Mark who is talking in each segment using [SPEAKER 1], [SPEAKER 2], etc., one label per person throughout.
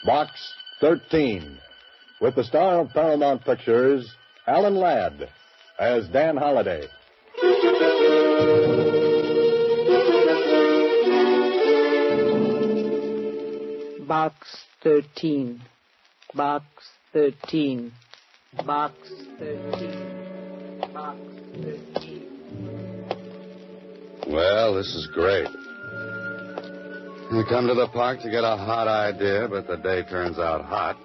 [SPEAKER 1] Box 13, with the star of Paramount Pictures, Alan Ladd, as Dan Holliday.
[SPEAKER 2] Box 13. Box 13. Box 13. Box 13.
[SPEAKER 3] Well, this is great. I come to the park to get a hot idea, but the day turns out hot,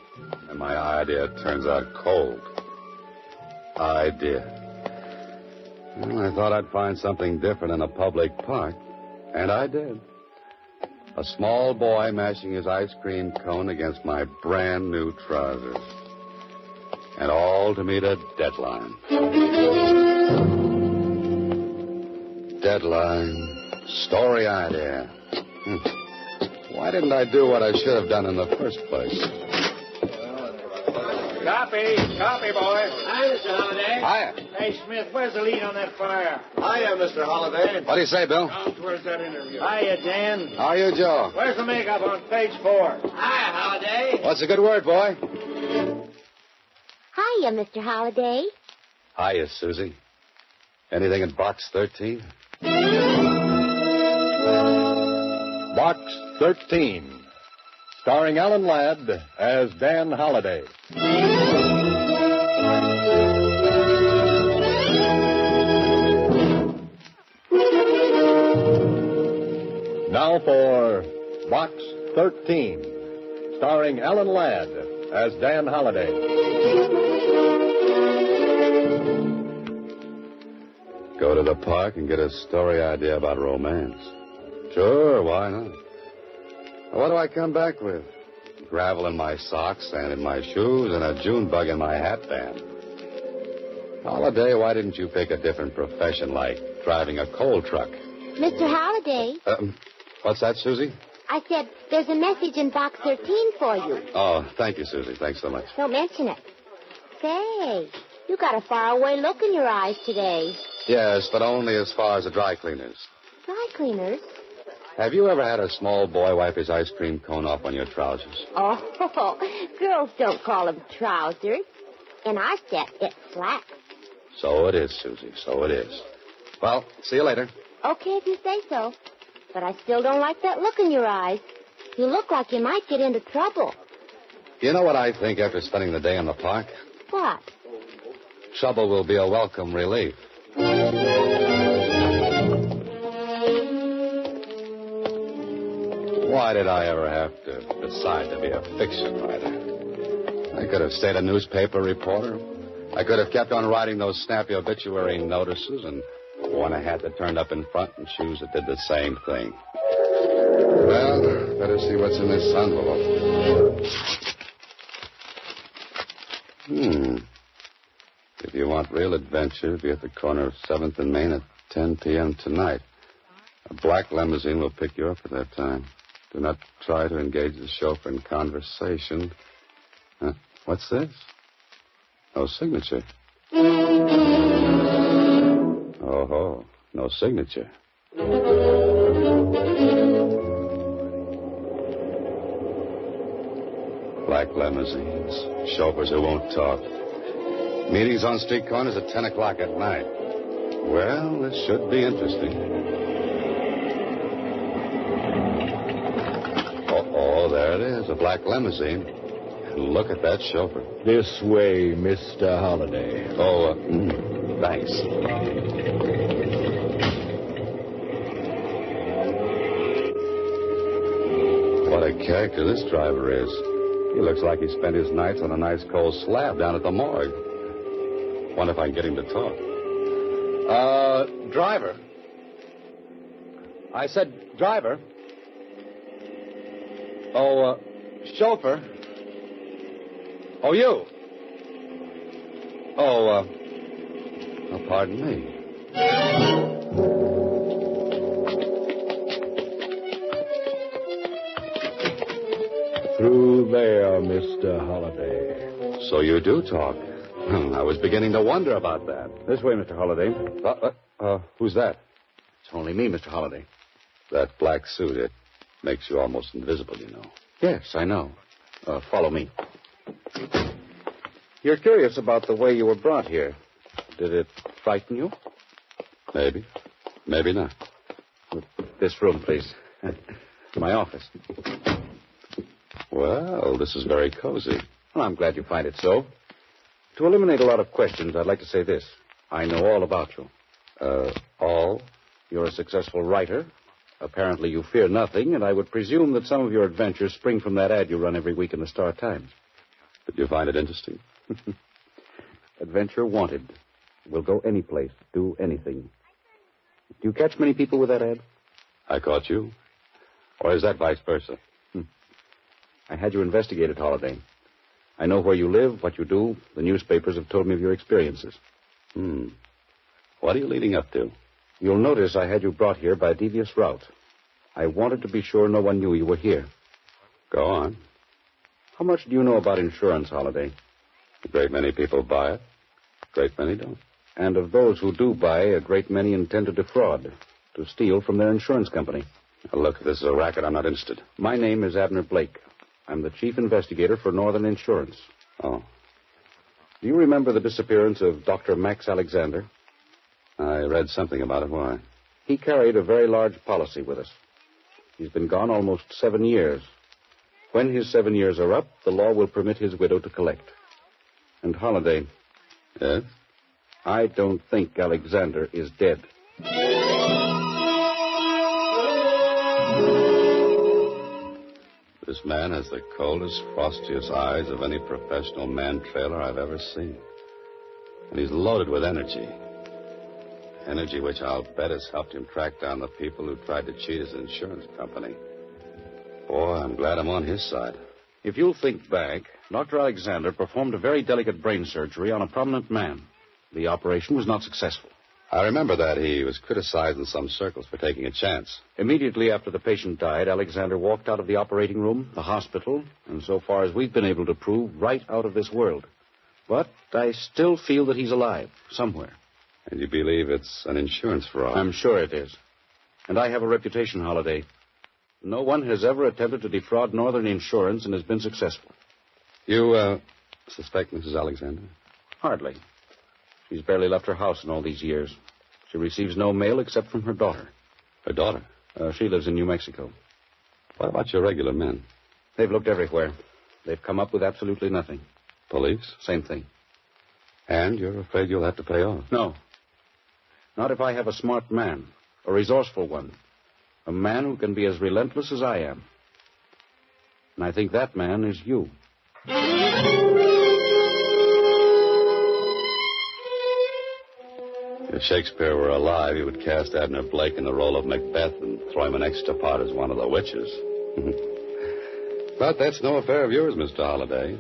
[SPEAKER 3] and my idea turns out cold. Idea. Well, I thought I'd find something different in a public park, and I did. A small boy mashing his ice cream cone against my brand new trousers. And all to meet a deadline. Deadline. Story idea. Why didn't I do what I should have done in the first place?
[SPEAKER 4] Copy, boy.
[SPEAKER 5] Hi, Mr. Holliday.
[SPEAKER 3] Hiya.
[SPEAKER 4] Hey, Smith, where's the lead on that fire?
[SPEAKER 5] Hiya, Mr. Holliday.
[SPEAKER 3] What do you say, Bill?
[SPEAKER 4] Down towards that interview. Hiya, Dan.
[SPEAKER 3] How are you, Joe?
[SPEAKER 4] Where's the makeup on page 4?
[SPEAKER 5] Hiya, Holliday.
[SPEAKER 3] What's a good word, boy?
[SPEAKER 6] Hiya, Mr. Holliday.
[SPEAKER 3] Hiya, Susie. Anything in box 13?
[SPEAKER 1] Box 13, starring Alan Ladd as Dan Holliday. Now for Box 13, starring Alan Ladd as Dan Holliday.
[SPEAKER 3] Go to the park and get a story idea about romance. Sure, why not? What do I come back with? Gravel in my socks, sand in my shoes, and a June bug in my hat band. Holliday, why didn't you pick a different profession like driving a coal truck?
[SPEAKER 6] Mr. Holliday,
[SPEAKER 3] What's that, Susie?
[SPEAKER 6] I said there's a message in Box 13 for you.
[SPEAKER 3] Oh, thank you, Susie. Thanks so much.
[SPEAKER 6] Don't mention it. Say, you got a faraway look in your eyes today.
[SPEAKER 3] Yes, but only as far as the dry cleaners.
[SPEAKER 6] Dry cleaners?
[SPEAKER 3] Have you ever had a small boy wipe his ice cream cone off on your trousers?
[SPEAKER 6] Oh, girls don't call them trousers. In our set, it's slack.
[SPEAKER 3] So it is, Susie. So it is. Well, see you later.
[SPEAKER 6] Okay, if you say so. But I still don't like that look in your eyes. You look like you might get into trouble.
[SPEAKER 3] You know what I think after spending the day in the park?
[SPEAKER 6] What?
[SPEAKER 3] Trouble will be a welcome relief. Why did I ever have to decide to be a fiction writer? I could have stayed a newspaper reporter. I could have kept on writing those snappy obituary notices and worn a hat that turned up in front and shoes that did the same thing. Well, better see what's in this envelope. If you want real adventure, be at the corner of 7th and Main at 10 p.m. tonight. A black limousine will pick you up at that time. Do not try to engage the chauffeur in conversation. What's this? No signature. Oh, no signature. Black limousines, chauffeurs who won't talk. Meetings on street corners at 10 o'clock at night. Well, this should be interesting. Oh, there it is, a black limousine. And look at that chauffeur.
[SPEAKER 1] This way, Mr. Holliday.
[SPEAKER 3] Oh, thanks. What a character this driver is. He looks like he spent his nights on a nice cold slab down at the morgue. Wonder if I can get him to talk.
[SPEAKER 1] Driver. I said driver. Oh, chauffeur. Oh, you.
[SPEAKER 3] Oh, pardon me.
[SPEAKER 1] Through there, Mr. Holliday.
[SPEAKER 3] So you do talk. I was beginning to wonder about that.
[SPEAKER 7] This way, Mr. Holliday.
[SPEAKER 3] Who's that?
[SPEAKER 7] It's only me, Mr. Holliday.
[SPEAKER 3] That black suit, it makes you almost invisible, you know.
[SPEAKER 7] Yes, I know. Follow me. You're curious about the way you were brought here. Did it frighten you?
[SPEAKER 3] Maybe. Maybe not.
[SPEAKER 7] This room, please. My office.
[SPEAKER 3] Well, this is very cozy.
[SPEAKER 7] Well, I'm glad you find it so. To eliminate a lot of questions, I'd like to say this. I know all about you.
[SPEAKER 3] All?
[SPEAKER 7] You're a successful writer. Apparently you fear nothing, and I would presume that some of your adventures spring from that ad you run every week in the Star-Times.
[SPEAKER 3] Did you find it interesting?
[SPEAKER 7] Adventure wanted. We'll go any place, do anything. Do you catch many people with that ad?
[SPEAKER 3] I caught you. Or is that vice versa?
[SPEAKER 7] I had you investigated, Holliday. I know where you live, what you do. The newspapers have told me of your experiences.
[SPEAKER 3] What are you leading up to?
[SPEAKER 7] You'll notice I had you brought here by a devious route. I wanted to be sure no one knew you were here.
[SPEAKER 3] Go on.
[SPEAKER 7] How much do you know about insurance, Holliday?
[SPEAKER 3] A great many people buy it. A great many don't.
[SPEAKER 7] And of those who do buy, a great many intend to defraud, to steal from their insurance company.
[SPEAKER 3] Now, look, if this is a racket, I'm not interested.
[SPEAKER 7] My name is Abner Blake. I'm the chief investigator for Northern Insurance.
[SPEAKER 3] Oh.
[SPEAKER 7] Do you remember the disappearance of Dr. Max Alexander?
[SPEAKER 3] I read something about it. Why?
[SPEAKER 7] He carried a very large policy with us. He's been gone almost 7 years. When his 7 years are up, the law will permit his widow to collect. And Holliday.
[SPEAKER 3] Yes?
[SPEAKER 7] I don't think Alexander is dead.
[SPEAKER 3] This man has the coldest, frostiest eyes of any professional man-trailer I've ever seen. And he's loaded with energy. Energy which I'll bet has helped him track down the people who tried to cheat his insurance company. Boy, I'm glad I'm on his side.
[SPEAKER 7] If you'll think back, Dr. Alexander performed a very delicate brain surgery on a prominent man. The operation was not successful.
[SPEAKER 3] I remember that he was criticized in some circles for taking a chance.
[SPEAKER 7] Immediately after the patient died, Alexander walked out of the operating room, the hospital, and so far as we've been able to prove, right out of this world. But I still feel that he's alive, somewhere.
[SPEAKER 3] And you believe it's an insurance fraud?
[SPEAKER 7] I'm sure it is. And I have a reputation, Holliday. No one has ever attempted to defraud Northern Insurance and has been successful.
[SPEAKER 3] You, suspect Mrs. Alexander?
[SPEAKER 7] Hardly. She's barely left her house in all these years. She receives no mail except from her daughter.
[SPEAKER 3] Her daughter?
[SPEAKER 7] She lives in New Mexico.
[SPEAKER 3] What about your regular men?
[SPEAKER 7] They've looked everywhere. They've come up with absolutely nothing.
[SPEAKER 3] Police?
[SPEAKER 7] Same thing.
[SPEAKER 3] And you're afraid you'll have to pay off?
[SPEAKER 7] No. Not if I have a smart man, a resourceful one, a man who can be as relentless as I am. And I think that man is you.
[SPEAKER 3] If Shakespeare were alive, he would cast Abner Blake in the role of Macbeth and throw him an extra part as one of the witches. But that's no affair of yours, Mr. Holliday.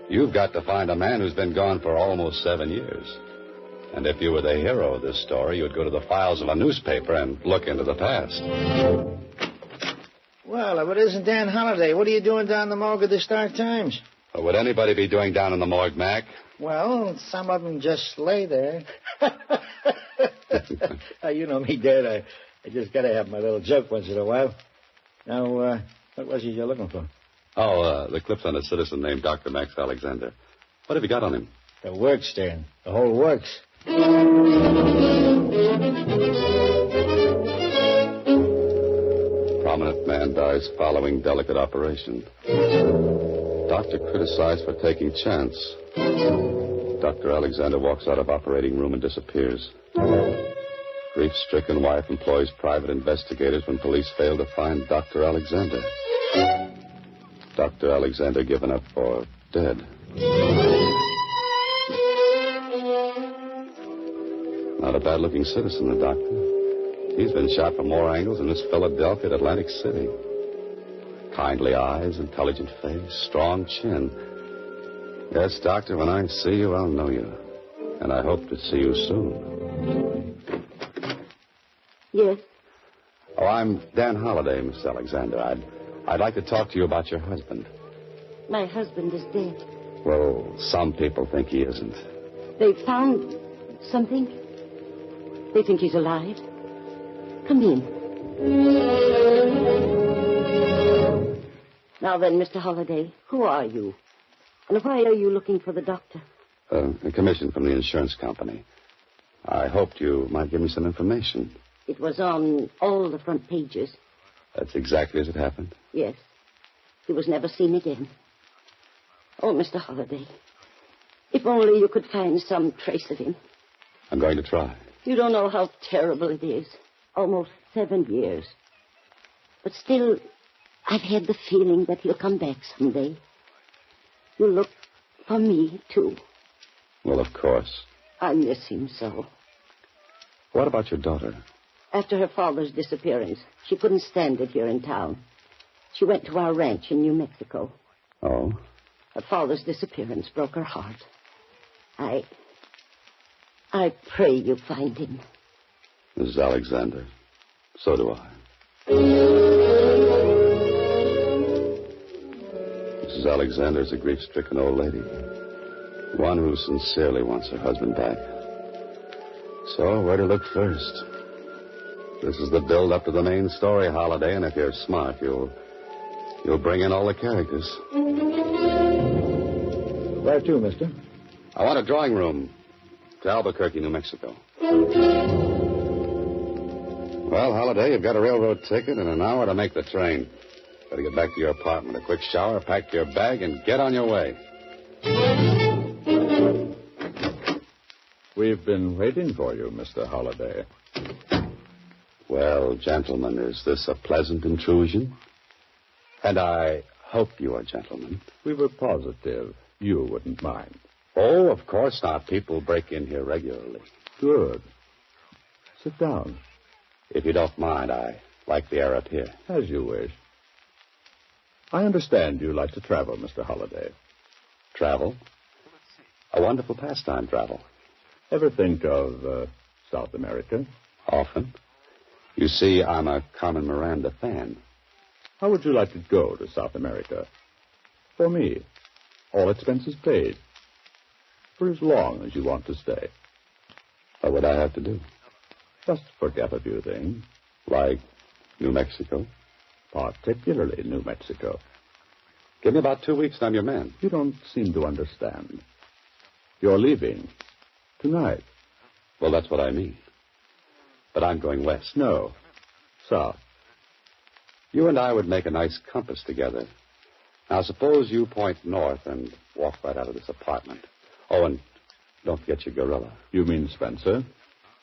[SPEAKER 3] You've got to find a man who's been gone for almost 7 years. And if you were the hero of this story, you'd go to the files of a newspaper and look into the past.
[SPEAKER 4] Well, if it isn't Dan Holliday, what are you doing down the morgue of the Star-Times?
[SPEAKER 3] What would anybody be doing down in the morgue, Mac?
[SPEAKER 4] Well, some of them just lay there. You know me, Dad. I just got to have my little joke once in a while. Now, what was it you're looking for?
[SPEAKER 3] Oh, the clips on a citizen named Dr. Max Alexander. What have you got on him?
[SPEAKER 4] The works, Dan. The whole works.
[SPEAKER 3] Prominent man dies following delicate operation. Doctor criticized for taking chance. Dr. Alexander walks out of operating room and disappears. Grief-stricken wife employs private investigators when police fail to find Dr. Alexander. Dr. Alexander given up for dead. Not a bad-looking citizen, the doctor. He's been shot from more angles than this Philadelphia at Atlantic City. Kindly eyes, intelligent face, strong chin. Yes, Doctor, when I see you, I'll know you. And I hope to see you soon.
[SPEAKER 6] Yes.
[SPEAKER 3] Oh, I'm Dan Holliday, Miss Alexander. I'd like to talk to you about your husband.
[SPEAKER 6] My husband is dead.
[SPEAKER 3] Well, some people think he isn't.
[SPEAKER 6] They found something. They think he's alive. Come in.
[SPEAKER 8] Now then, Mr. Holliday, who are you? And why are you looking for the doctor?
[SPEAKER 3] A commission from the insurance company. I hoped you might give me some information.
[SPEAKER 8] It was on all the front pages.
[SPEAKER 3] That's exactly as it happened?
[SPEAKER 8] Yes. He was never seen again. Oh, Mr. Holliday, if only you could find some trace of him.
[SPEAKER 3] I'm going to try.
[SPEAKER 8] You don't know how terrible it is. Almost 7 years. But still, I've had the feeling that he'll come back someday. You'll look for me, too.
[SPEAKER 3] Well, of course.
[SPEAKER 8] I miss him so.
[SPEAKER 3] What about your daughter?
[SPEAKER 8] After her father's disappearance, she couldn't stand it here in town. She went to our ranch in New Mexico.
[SPEAKER 3] Oh?
[SPEAKER 8] Her father's disappearance broke her heart. I pray you find him.
[SPEAKER 3] Mrs. Alexander, so do I. Mrs. Alexander is a grief-stricken old lady. One who sincerely wants her husband back. So, where to look first? This is the build-up to the main story, Holiday, and if you're smart, you'll bring in all the characters.
[SPEAKER 4] Where to, mister?
[SPEAKER 3] I want a drawing room to Albuquerque, New Mexico. Well, Holiday, you've got a railroad ticket and an hour to make the train. Better get back to your apartment, a quick shower, pack your bag, and get on your way.
[SPEAKER 1] We've been waiting for you, Mr. Holliday.
[SPEAKER 3] Well, gentlemen, is this a pleasant intrusion? And I hope you are gentlemen.
[SPEAKER 1] We were positive you wouldn't mind.
[SPEAKER 3] Oh, of course not. People break in here regularly.
[SPEAKER 1] Good. Sit down.
[SPEAKER 3] If you don't mind, I like the air up here.
[SPEAKER 1] As you wish. I understand you like to travel, Mr. Holliday.
[SPEAKER 3] Travel? A wonderful pastime, travel.
[SPEAKER 1] Ever think of South America?
[SPEAKER 3] Often. You see, I'm a Carmen Miranda fan.
[SPEAKER 1] How would you like to go to South America? For me. All expenses paid. For as long as you want to stay.
[SPEAKER 3] What would I have to do?
[SPEAKER 1] Just forget a few things.
[SPEAKER 3] Like New Mexico?
[SPEAKER 1] Particularly New Mexico.
[SPEAKER 3] Give me about 2 weeks and I'm your man.
[SPEAKER 1] You don't seem to understand. You're leaving tonight.
[SPEAKER 3] Well, that's what I mean. But I'm going west.
[SPEAKER 1] No, south.
[SPEAKER 3] You and I would make a nice compass together. Now, suppose you point north and walk right out of this apartment. Oh, and don't forget your gorilla.
[SPEAKER 1] You mean Spencer?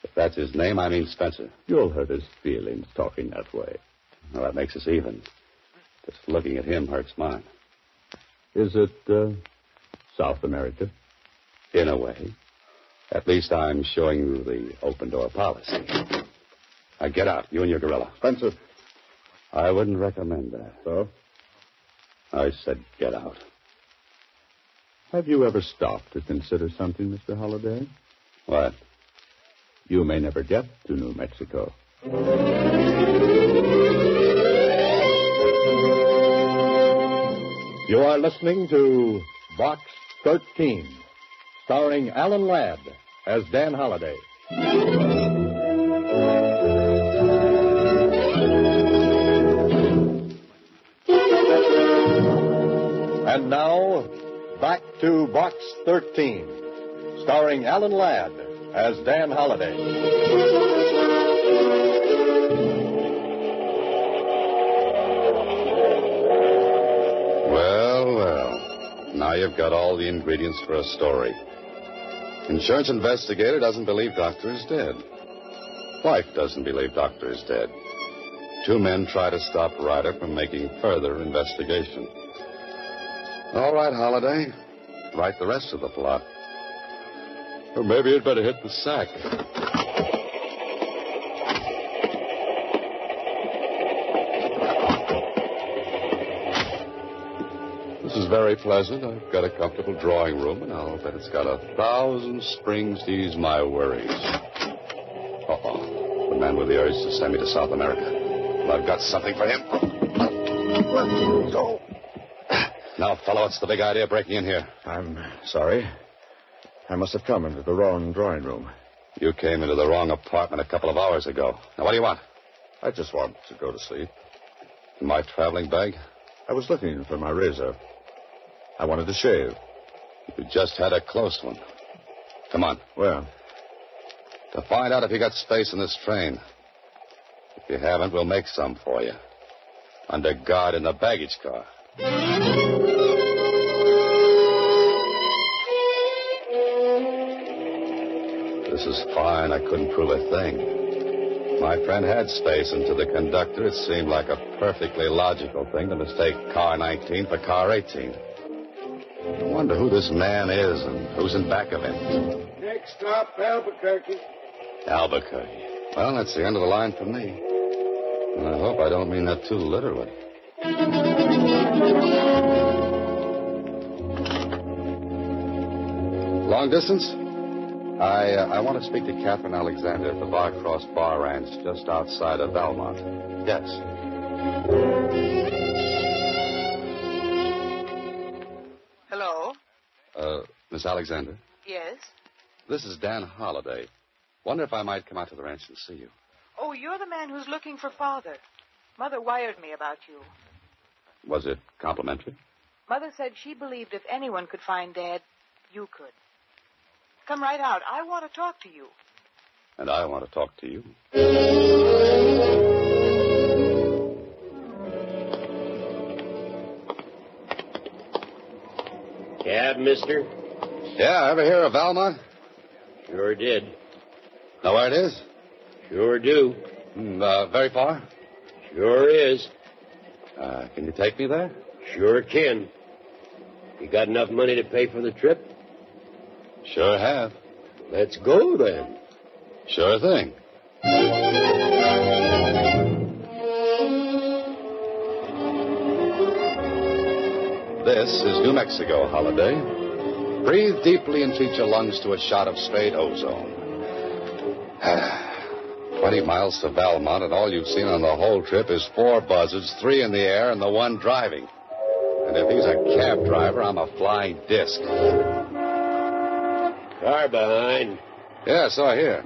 [SPEAKER 3] If that's his name, I mean Spencer.
[SPEAKER 1] You'll hurt his feelings talking that way.
[SPEAKER 3] Well, that makes us even. Just looking at him hurts mine.
[SPEAKER 1] Is it South America?
[SPEAKER 3] In a way. At least I'm showing you the open-door policy. Now, get out, you and your gorilla.
[SPEAKER 1] Spencer.
[SPEAKER 3] I wouldn't recommend that.
[SPEAKER 1] So?
[SPEAKER 3] I said get out.
[SPEAKER 1] Have you ever stopped to consider something, Mr. Holliday?
[SPEAKER 3] What?
[SPEAKER 1] You may never get to New Mexico.
[SPEAKER 9] You are listening to Box 13, starring Alan Ladd as Dan Holliday. And now, back to Box 13, starring Alan Ladd as Dan Holliday.
[SPEAKER 3] Well. Now you've got all the ingredients for a story. Insurance investigator doesn't believe doctor is dead. Wife doesn't believe doctor is dead. 2 men try to stop Ryder from making further investigation. All right, Holliday. Write the rest of the plot. Or maybe you'd better hit the sack. This is very pleasant. I've got a comfortable drawing room, and I'll bet it's got 1,000 springs to ease my worries. Uh-oh. The man with the urge to send me to South America. Well, I've got something for him. Go. Now, fellow, what's the big idea breaking in here?
[SPEAKER 4] I'm sorry. I must have come into the wrong drawing room.
[SPEAKER 3] You came into the wrong apartment a couple of hours ago. Now, what do you want?
[SPEAKER 4] I just want to go to sleep.
[SPEAKER 3] In my traveling bag?
[SPEAKER 1] I was looking for my razor. I wanted to shave.
[SPEAKER 3] You just had a close one. Come on.
[SPEAKER 1] Where?
[SPEAKER 3] To find out if you got space in this train. If you haven't, we'll make some for you. Under guard in the baggage car. This is fine. I couldn't prove a thing. My friend had space, and to the conductor, it seemed like a perfectly logical thing to mistake car 19 for car 18. I wonder who this man is and who's in back of him.
[SPEAKER 5] Next stop, Albuquerque.
[SPEAKER 3] Albuquerque. Well, that's the end of the line for me. And I hope I don't mean that too literally. Long distance? I want to speak to Catherine Alexander at the Bar Cross Bar Ranch just outside of Valmont. Yes.
[SPEAKER 2] Hello?
[SPEAKER 3] Miss Alexander?
[SPEAKER 2] Yes?
[SPEAKER 3] This is Dan Holliday. Wonder if I might come out to the ranch and see you.
[SPEAKER 2] Oh, you're the man who's looking for Father. Mother wired me about you.
[SPEAKER 3] Was it complimentary?
[SPEAKER 2] Mother said she believed if anyone could find Dad, you could. Come right out. I want to talk to you.
[SPEAKER 3] And I want to talk to you.
[SPEAKER 5] Cab, mister?
[SPEAKER 3] Yeah, ever hear of Valmont?
[SPEAKER 5] Sure did.
[SPEAKER 3] Know where it is?
[SPEAKER 5] Sure do.
[SPEAKER 3] Very far?
[SPEAKER 5] Sure is.
[SPEAKER 3] Can you take me there?
[SPEAKER 5] Sure can. You got enough money to pay for the trip?
[SPEAKER 3] Sure have.
[SPEAKER 5] Let's go, then.
[SPEAKER 3] Sure thing. This is New Mexico, Holiday. Breathe deeply and treat your lungs to a shot of straight ozone. 20 miles to Valmont, and all you've seen on the whole trip is 4 buzzards, 3 in the air, and the 1 driving. And if he's a cab driver, I'm a flying disc.
[SPEAKER 5] Car behind.
[SPEAKER 3] Yeah, so I hear.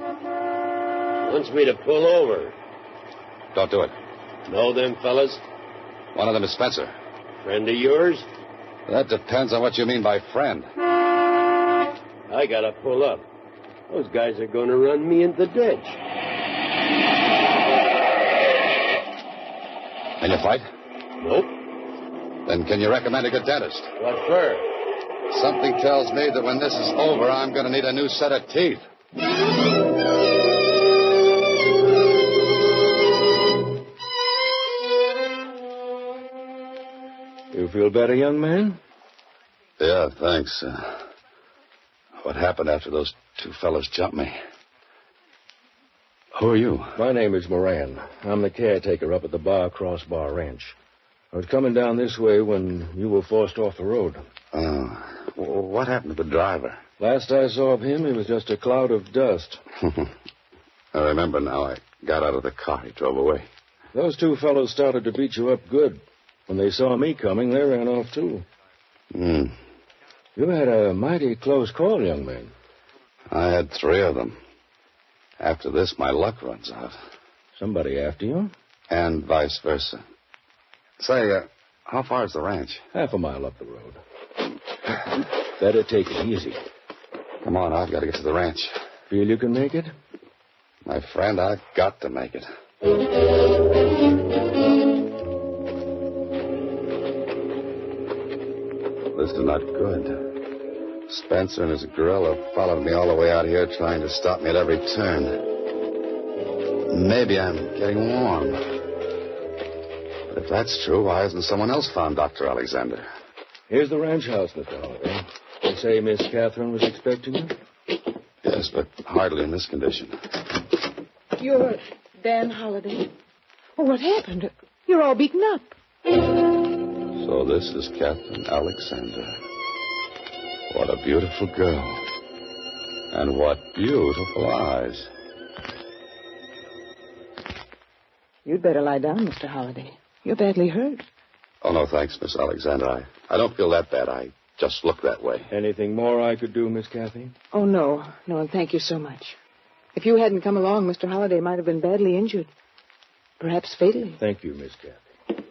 [SPEAKER 5] Wants me to pull over.
[SPEAKER 3] Don't do it.
[SPEAKER 5] Know them fellas?
[SPEAKER 3] One of them is Spencer.
[SPEAKER 5] Friend of yours?
[SPEAKER 3] That depends on what you mean by friend.
[SPEAKER 5] I gotta pull up. Those guys are gonna run me into the ditch.
[SPEAKER 3] Can you fight?
[SPEAKER 5] Nope.
[SPEAKER 3] Then can you recommend a good dentist?
[SPEAKER 5] What for?
[SPEAKER 3] Something tells me that when this is over, I'm going to need a new set of teeth.
[SPEAKER 4] You feel better, young man?
[SPEAKER 3] Yeah, thanks. What happened after those 2 fellows jumped me? Who are you?
[SPEAKER 4] My name is Moran. I'm the caretaker up at the Bar Cross Bar Ranch. I was coming down this way when you were forced off the road.
[SPEAKER 3] What happened to the driver?
[SPEAKER 4] Last I saw of him, he was just a cloud of dust.
[SPEAKER 3] I remember now. I got out of the car. He drove away.
[SPEAKER 4] Those 2 fellows started to beat you up good. When they saw me coming, they ran off, too. You had a mighty close call, young man.
[SPEAKER 3] I had 3 of them. After this, my luck runs out.
[SPEAKER 4] Somebody after you?
[SPEAKER 3] And vice versa. Say, how far is the ranch?
[SPEAKER 4] Half a mile up the road. Better take it easy.
[SPEAKER 3] Come on, I've got to get to the ranch.
[SPEAKER 4] Feel you can make it?
[SPEAKER 3] My friend, I've got to make it. This is not good. Spencer and his gorilla followed me all the way out here, trying to stop me at every turn. Maybe I'm getting warm. But if that's true, why hasn't someone else found Dr. Alexander?
[SPEAKER 4] Here's the ranch house, Mr. Holliday. They say Miss Catherine was expecting you?
[SPEAKER 3] Yes, but hardly in this condition.
[SPEAKER 2] You're Dan Holliday? Oh, what happened? You're all beaten up.
[SPEAKER 3] So this is Catherine Alexander. What a beautiful girl. And what beautiful eyes.
[SPEAKER 2] You'd better lie down, Mr. Holliday. You're badly hurt.
[SPEAKER 3] Oh, no, thanks, Miss Alexander. I don't feel that bad. I just look that way.
[SPEAKER 4] Anything more I could do, Miss Kathy?
[SPEAKER 2] Oh, no. No, and thank you so much. If you hadn't come along, Mr. Holliday might have been badly injured. Perhaps fatally.
[SPEAKER 4] Thank you, Miss Kathy.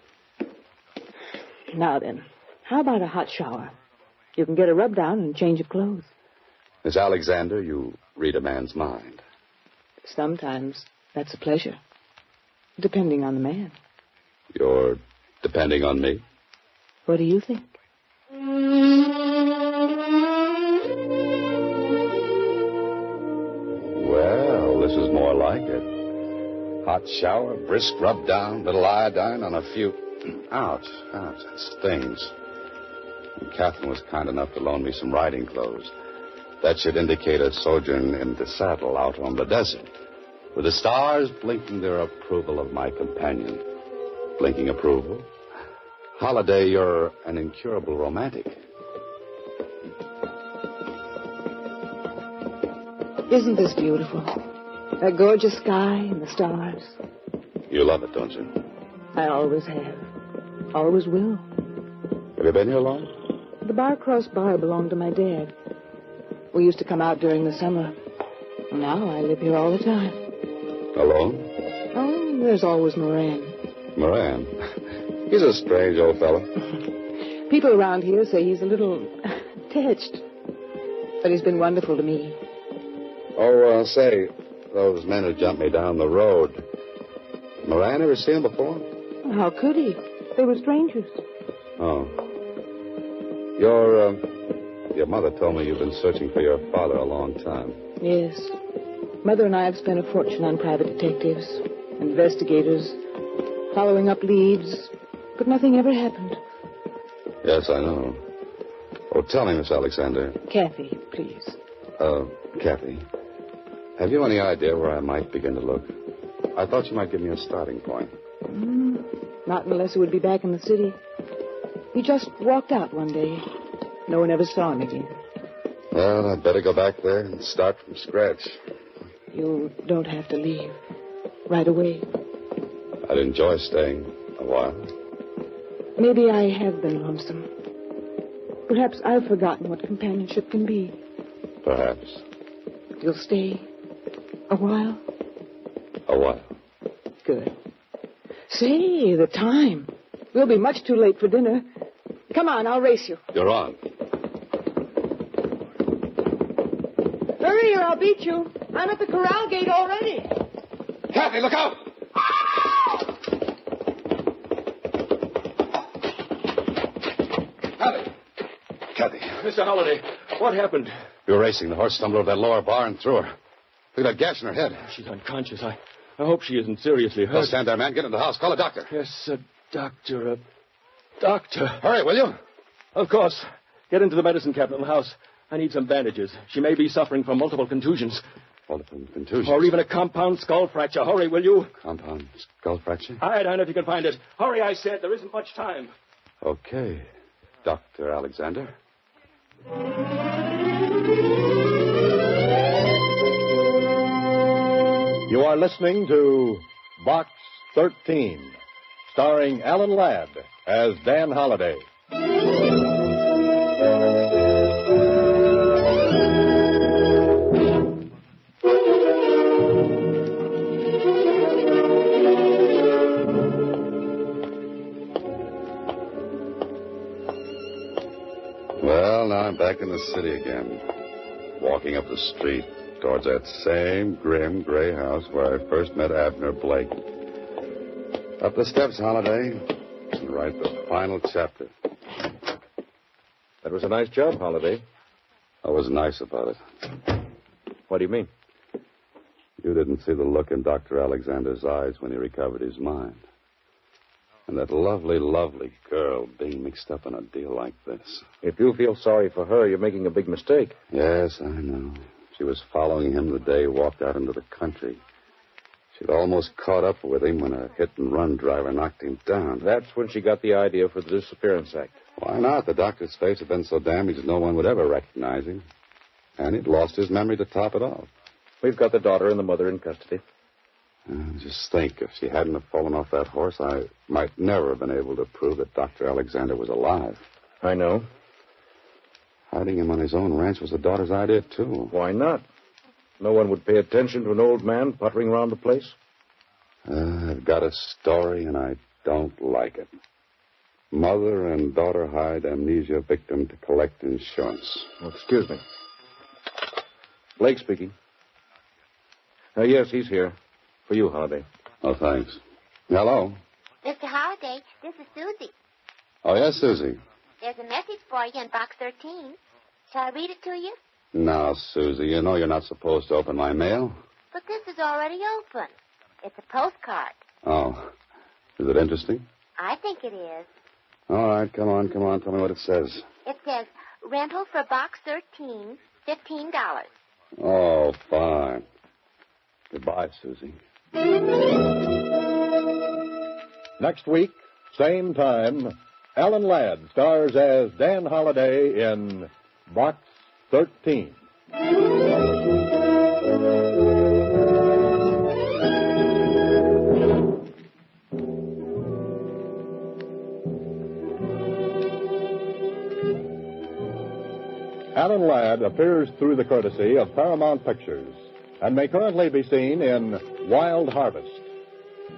[SPEAKER 2] Now then, how about a hot shower? You can get a rub down and change of clothes.
[SPEAKER 3] Miss Alexander, you read a man's mind.
[SPEAKER 2] Sometimes that's a pleasure. Depending on the man.
[SPEAKER 3] You're depending on me?
[SPEAKER 2] What do you think?
[SPEAKER 3] Well, this is more like it. Hot shower, brisk rub down, little iodine on a few... Ouch, it stings. And Catherine was kind enough to loan me some riding clothes. That should indicate a sojourn in the saddle out on the desert, with the stars blinking their approval of my companion. Blinking approval? Holiday, you're an incurable romantic.
[SPEAKER 2] Isn't this beautiful? That gorgeous sky and the stars.
[SPEAKER 3] You love it, don't you?
[SPEAKER 2] I always have. Always will.
[SPEAKER 3] Have you been here long?
[SPEAKER 2] The Barcross Bar belonged to my dad. We used to come out during the summer. Now I live here all the time.
[SPEAKER 3] Alone?
[SPEAKER 2] Oh, there's always Moran.
[SPEAKER 3] Moran? He's a strange old fellow.
[SPEAKER 2] People around here say he's a little attached. But he's been wonderful to me.
[SPEAKER 3] Oh, say, those men who jumped me down the road. Moran ever seen him before?
[SPEAKER 2] How could he? They were strangers.
[SPEAKER 3] Oh. Your mother told me you've been searching for your father a long time.
[SPEAKER 2] Yes. Mother and I have spent a fortune on private detectives, investigators, following up leads, but nothing ever happened.
[SPEAKER 3] Yes, I know. Oh, tell me, Miss Alexander.
[SPEAKER 2] Kathy, please.
[SPEAKER 3] Kathy, have you any idea where I might begin to look? I thought you might give me a starting point.
[SPEAKER 2] Not unless he would be back in the city. He just walked out one day. No one ever saw him again.
[SPEAKER 3] Well, I'd better go back there and start from scratch.
[SPEAKER 2] You don't have to leave. Right away.
[SPEAKER 3] I'd enjoy staying a while.
[SPEAKER 2] Maybe I have been lonesome. Perhaps I've forgotten what companionship can be.
[SPEAKER 3] Perhaps.
[SPEAKER 2] You'll stay a while?
[SPEAKER 3] A while.
[SPEAKER 2] Good. Say, the time. We'll be much too late for dinner. Come on, I'll race you.
[SPEAKER 3] You're on.
[SPEAKER 2] Hurry or I'll beat you. I'm at the corral gate already.
[SPEAKER 3] Kathy, look out! Kathy.
[SPEAKER 4] Mr. Holliday, what happened?
[SPEAKER 3] We were racing. The horse stumbled over that lower bar and threw her. Look at that gash in her head.
[SPEAKER 4] She's unconscious. I hope she isn't seriously hurt.
[SPEAKER 3] Don't stand there, man. Get in the house. Call a doctor.
[SPEAKER 4] Yes, a doctor. Doctor.
[SPEAKER 3] Hurry, will you?
[SPEAKER 4] Of course. Get into the medicine cabinet in the house. I need some bandages. She may be suffering from multiple contusions.
[SPEAKER 3] Multiple contusions?
[SPEAKER 4] Or even a compound skull fracture. Hurry, will you?
[SPEAKER 3] Compound skull fracture?
[SPEAKER 4] Iodine, if you can find it. Hurry, I said. There isn't much time.
[SPEAKER 3] Okay. Dr. Alexander.
[SPEAKER 9] You are listening to Box 13, starring Alan Ladd as Dan Holliday.
[SPEAKER 3] Well, now I'm back in the city again, walking up the street towards that same grim gray house where I first met Abner Blake. Up the steps, Holiday, and write the final chapter.
[SPEAKER 7] That was a nice job, Holiday.
[SPEAKER 3] I was nice about it.
[SPEAKER 7] What do you mean?
[SPEAKER 3] You didn't see the look in Dr. Alexander's eyes when he recovered his mind. And that lovely, lovely girl being mixed up in a deal like this.
[SPEAKER 7] If you feel sorry for her, you're making a big mistake.
[SPEAKER 3] Yes, I know. She was following him the day he walked out into the country. She'd almost caught up with him when a hit-and-run driver knocked him down.
[SPEAKER 7] That's when she got the idea for the Disappearance Act.
[SPEAKER 3] Why not? The doctor's face had been so damaged no one would ever recognize him. And he'd lost his memory to top it off.
[SPEAKER 7] We've got the daughter and the mother in custody.
[SPEAKER 3] Just think, if she hadn't have fallen off that horse, I might never have been able to prove that Dr. Alexander was alive.
[SPEAKER 7] I know.
[SPEAKER 3] Hiding him on his own ranch was the daughter's idea, too.
[SPEAKER 7] Why not? No one would pay attention to an old man puttering around the place.
[SPEAKER 3] I've got a story, and I don't like it. Mother and daughter hired amnesia victim to collect insurance.
[SPEAKER 7] Oh, excuse me. Blake speaking. Yes, he's here. For you, Holiday.
[SPEAKER 3] Oh, thanks. Hello.
[SPEAKER 6] Mr. Holliday, this is Susie.
[SPEAKER 3] Oh, yes, Susie.
[SPEAKER 6] There's a message for you in box 13. Shall I read it to you?
[SPEAKER 3] Now, Susie, you know you're not supposed to open my mail.
[SPEAKER 6] But this is already open. It's a postcard.
[SPEAKER 3] Oh. Is it interesting?
[SPEAKER 6] I think it is.
[SPEAKER 3] All right, come on. Tell me what it says.
[SPEAKER 6] It says, rental for box 13, $15.
[SPEAKER 3] Oh, fine. Goodbye, Susie.
[SPEAKER 9] Next week, same time, Alan Ladd stars as Dan Holliday in Box 13. Alan Ladd appears through the courtesy of Paramount Pictures and may currently be seen in Wild Harvest.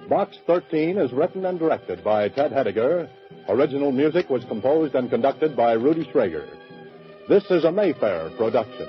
[SPEAKER 9] Box 13 is written and directed by Ted Hediger. Original music was composed and conducted by Rudy Schrager. This is a Mayfair production.